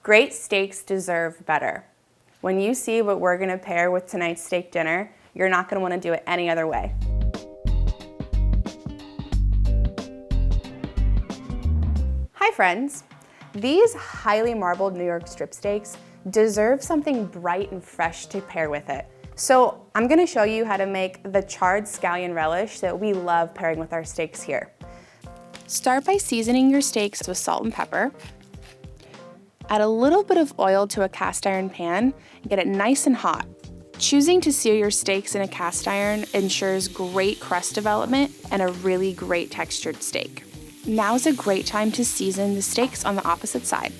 Great steaks deserve better. When you see what we're gonna pair with tonight's steak dinner, you're not gonna wanna do it any other way. Hi friends. These highly marbled New York strip steaks deserve something bright and fresh to pair with it. So I'm gonna show you how to make the charred scallion relish that we love pairing with our steaks here. Start by seasoning your steaks with salt and pepper. Add a little bit of oil to a cast iron pan and get it nice and hot. Choosing to sear your steaks in a cast iron ensures great crust development and a really great textured steak. Now is a great time to season the steaks on the opposite side.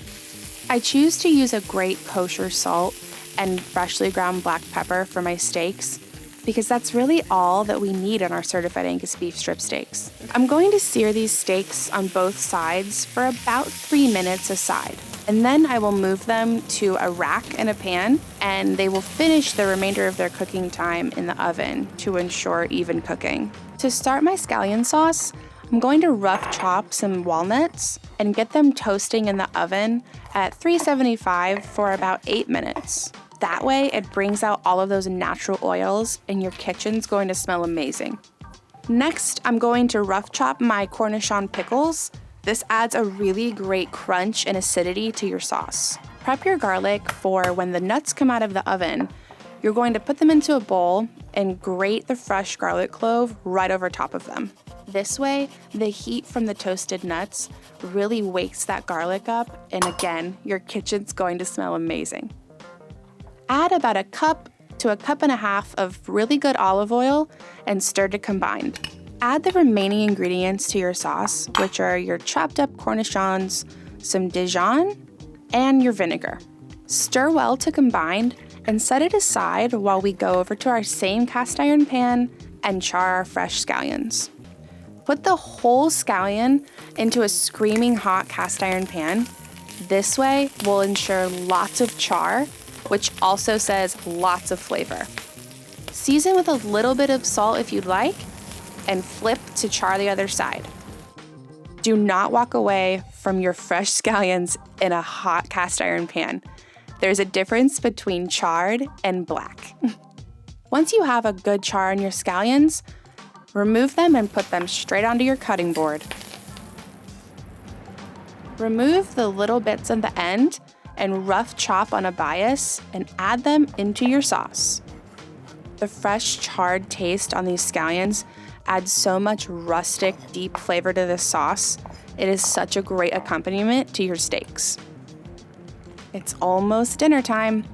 I choose to use a great kosher salt and freshly ground black pepper for my steaks because that's really all that we need on our certified Angus beef strip steaks. I'm going to sear these steaks on both sides for about 3 minutes a side, and then I will move them to a rack and a pan, and they will finish the remainder of their cooking time in the oven to ensure even cooking. To start my scallion sauce, I'm going to rough chop some walnuts and get them toasting in the oven at 375 for about 8 minutes. That way it brings out all of those natural oils and your kitchen's going to smell amazing. Next, I'm going to rough chop my cornichon pickles. This adds a really great crunch and acidity to your sauce. Prep your garlic for when the nuts come out of the oven. You're going to put them into a bowl and grate the fresh garlic clove right over top of them. This way, the heat from the toasted nuts really wakes that garlic up, and again, your kitchen's going to smell amazing. Add about a cup to a cup and a half of really good olive oil and stir to combine. Add the remaining ingredients to your sauce, which are your chopped up cornichons, some Dijon, and your vinegar. Stir well to combine and set it aside while we go over to our same cast iron pan and char our fresh scallions. Put the whole scallion into a screaming hot cast iron pan. This way will ensure lots of char, which also says lots of flavor. Season with a little bit of salt if you'd like, and flip to char the other side. Do not walk away from your fresh scallions in a hot cast iron pan. There's a difference between charred and black. Once you have a good char on your scallions, remove them and put them straight onto your cutting board. Remove the little bits at the end and rough chop on a bias and add them into your sauce. The fresh charred taste on these scallions adds so much rustic, deep flavor to this sauce. It is such a great accompaniment to your steaks. It's almost dinner time.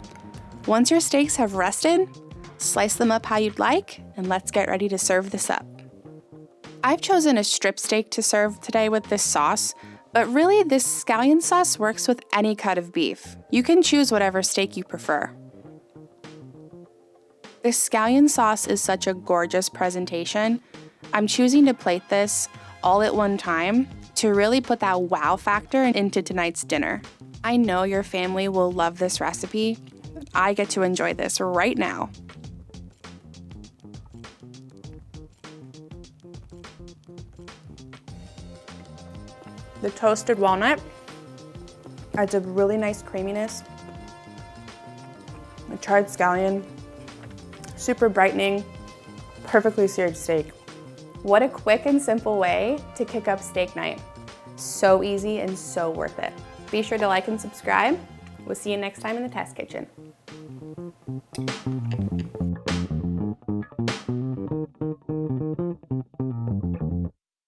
Once your steaks have rested, slice them up how you'd like, and let's get ready to serve this up. I've chosen a strip steak to serve today with this sauce, but really this scallion sauce works with any cut of beef. You can choose whatever steak you prefer. This scallion sauce is such a gorgeous presentation. I'm choosing to plate this all at one time to really put that wow factor into tonight's dinner. I know your family will love this recipe. I get to enjoy this right now. The toasted walnut adds a really nice creaminess. The charred scallion, super brightening, perfectly seared steak. What a quick and simple way to kick up steak night. So easy and so worth it. Be sure to like and subscribe. We'll see you next time in the test kitchen.